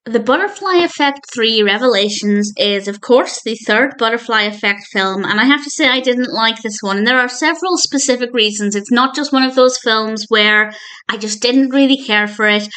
The Butterfly Effect 3 Revelations is, of course, the third Butterfly Effect film, and I have to say I didn't like this one, and there are several specific reasons. It's not just one of those films where I just didn't really care for it.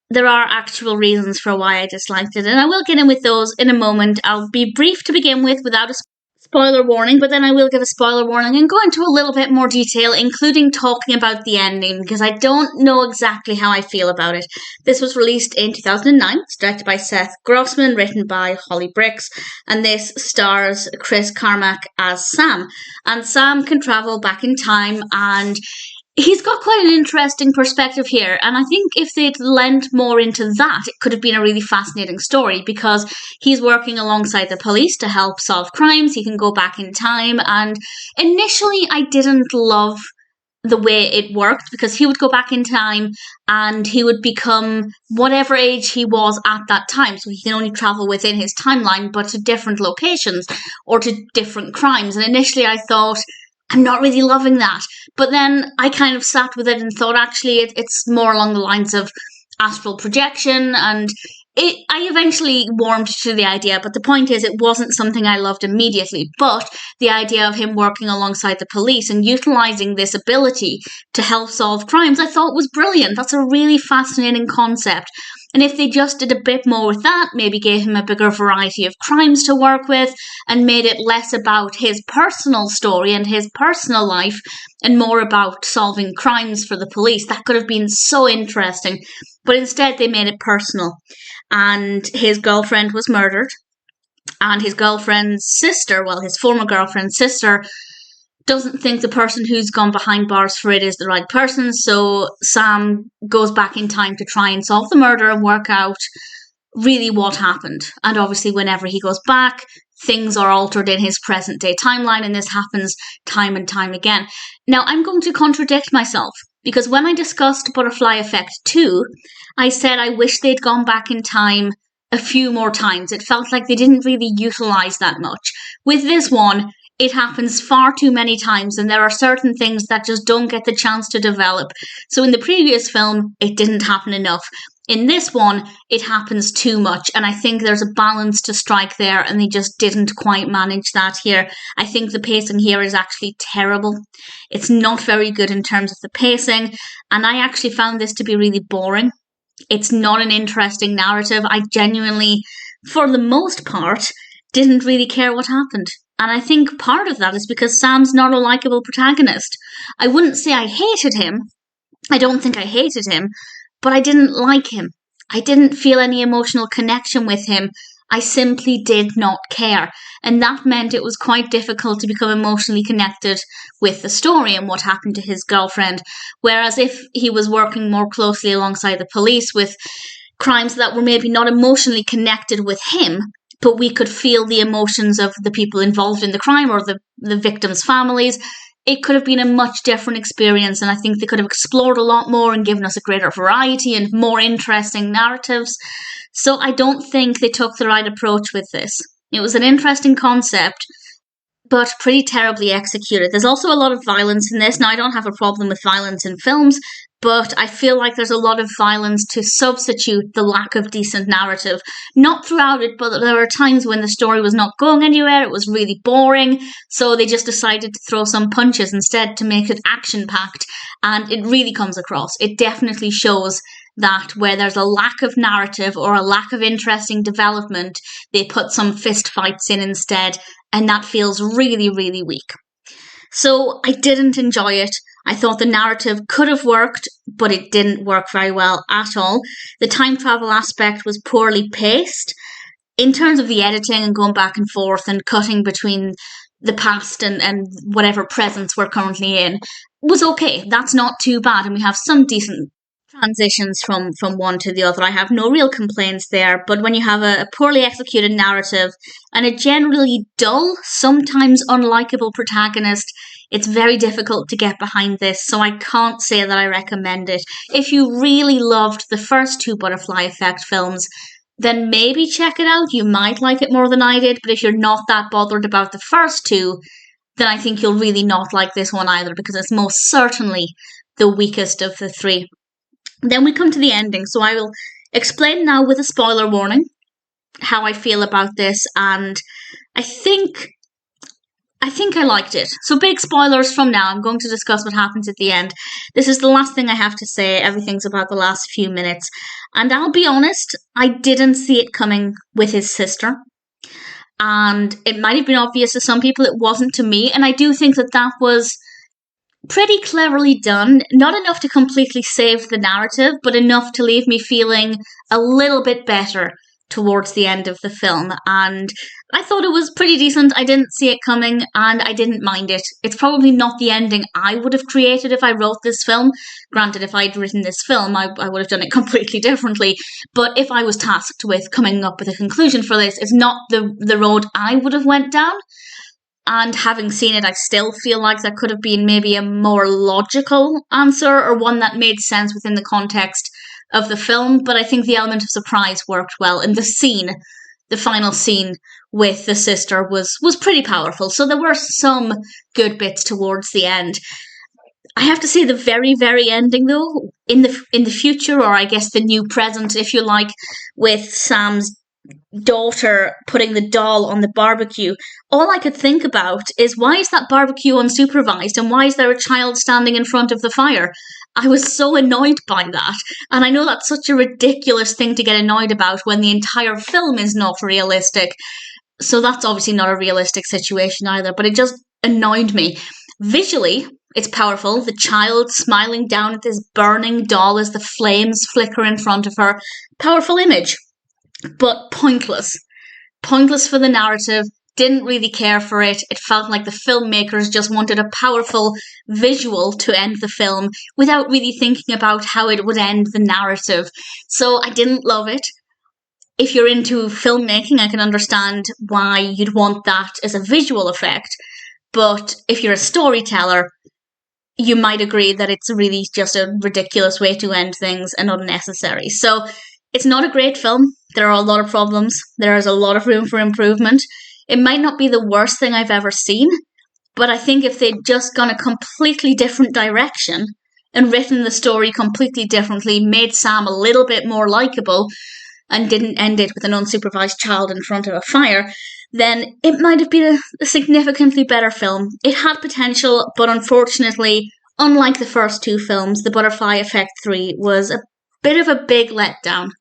There are actual reasons for why I disliked it, and I will get in with those in a moment. I'll be brief to begin with without a spoiler warning, but then I will give a spoiler warning and go into a little bit more detail, including talking about the ending, because I don't know exactly how I feel about it. This was released in 2009, it's directed by Seth Grossman, written by Holly Bricks, and this stars Chris Carmack as Sam. And Sam can travel back in time, and he's got quite an interesting perspective here, and I think if they'd lent more into that, it could have been a really fascinating story, because he's working alongside the police to help solve crimes. He can go back in time, and initially I didn't love the way it worked, because he would go back in time and he would become whatever age he was at that time, so he can only travel within his timeline, but to different locations or to different crimes. And initially I thought, I'm not really loving that. But then I kind of sat with it and thought, actually, it's more along the lines of astral projection. And I eventually warmed to the idea. But the point is, it wasn't something I loved immediately. But the idea of him working alongside the police and utilizing this ability to help solve crimes, I thought was brilliant. That's a really fascinating concept. And if they just did a bit more with that, maybe gave him a bigger variety of crimes to work with, and made it less about his personal story and his personal life, and more about solving crimes for the police, that could have been so interesting. But instead, they made it personal. And his girlfriend was murdered. And his girlfriend's sister, well, his former girlfriend's sister, doesn't think the person who's gone behind bars for it is the right person, so Sam goes back in time to try and solve the murder and work out really what happened. And obviously, whenever he goes back, things are altered in his present day timeline, and this happens time and time again. Now, I'm going to contradict myself, because when I discussed Butterfly Effect 2, I said I wish they'd gone back in time a few more times. It felt like they didn't really utilize that much. With this one, it happens far too many times, and there are certain things that just don't get the chance to develop. So in the previous film, it didn't happen enough. In this one, it happens too much, and I think there's a balance to strike there, and they just didn't quite manage that here. I think the pacing here is actually terrible. It's not very good in terms of the pacing, and I actually found this to be really boring. It's not an interesting narrative. I genuinely, for the most part, didn't really care what happened. And I think part of that is because Sam's not a likable protagonist. I wouldn't say I hated him. I don't think I hated him, but I didn't like him. I didn't feel any emotional connection with him. I simply did not care. And that meant it was quite difficult to become emotionally connected with the story and what happened to his girlfriend. Whereas if he was working more closely alongside the police with crimes that were maybe not emotionally connected with him, but we could feel the emotions of the people involved in the crime or the victims' families, it could have been a much different experience, and I think they could have explored a lot more and given us a greater variety and more interesting narratives. So I don't think they took the right approach with this. It was an interesting concept, but pretty terribly executed. There's also a lot of violence in this. Now, I don't have a problem with violence in films, but I feel like there's a lot of violence to substitute the lack of decent narrative. Not throughout it, but there were times when the story was not going anywhere, it was really boring, so they just decided to throw some punches instead to make it action-packed, and it really comes across. It definitely shows that where there's a lack of narrative or a lack of interesting development, they put some fist fights in instead, and that feels really, really weak. So I didn't enjoy it. I thought the narrative could have worked, but it didn't work very well at all. The time travel aspect was poorly paced. In terms of the editing and going back and forth and cutting between the past and whatever presents we're currently in, was okay. That's not too bad, and we have some decent transitions from one to the other. I have no real complaints there, but when you have a poorly executed narrative and a generally dull, sometimes unlikable protagonist, it's very difficult to get behind this, so I can't say that I recommend it. If you really loved the first two Butterfly Effect films, then maybe check it out. You might like it more than I did, but if you're not that bothered about the first two, then I think you'll really not like this one either, because it's most certainly the weakest of the three. Then we come to the ending, so I will explain now with a spoiler warning how I feel about this, and I think I liked it. So big spoilers from now. I'm going to discuss what happens at the end. This is the last thing I have to say. Everything's about the last few minutes. And I'll be honest, I didn't see it coming with his sister. And it might have been obvious to some people, it wasn't to me. And I do think that that was pretty cleverly done. Not enough to completely save the narrative, but enough to leave me feeling a little bit better towards the end of the film. And I thought it was pretty decent. I didn't see it coming and I didn't mind it. It's probably not the ending I would have created if I wrote this film. Granted, if I'd written this film, I would have done it completely differently. But if I was tasked with coming up with a conclusion for this, it's not the road I would have went down. And having seen it, I still feel like there could have been maybe a more logical answer or one that made sense within the context of the film. But I think the element of surprise worked well. And the final scene with the sister was pretty powerful. So there were some good bits towards the end. I have to say the very, very ending though, in the future, or I guess the new present, if you like, with Sam's daughter putting the doll on the barbecue, all I could think about is, why is that barbecue unsupervised and why is there a child standing in front of the fire? I was so annoyed by that. And I know that's such a ridiculous thing to get annoyed about when the entire film is not realistic. So that's obviously not a realistic situation either, but it just annoyed me. Visually, it's powerful. The child smiling down at this burning doll as the flames flicker in front of her. Powerful image, but pointless. Pointless for the narrative. Didn't really care for it. It felt like the filmmakers just wanted a powerful visual to end the film without really thinking about how it would end the narrative. So I didn't love it. If you're into filmmaking, I can understand why you'd want that as a visual effect. But if you're a storyteller, you might agree that it's really just a ridiculous way to end things and unnecessary. So it's not a great film. There are a lot of problems. There is a lot of room for improvement. It might not be the worst thing I've ever seen, but I think if they'd just gone a completely different direction and written the story completely differently, made Sam a little bit more likable, and didn't end it with an unsupervised child in front of a fire, then it might have been a significantly better film. It had potential, but unfortunately, unlike the first two films, The Butterfly Effect 3 was a bit of a big letdown.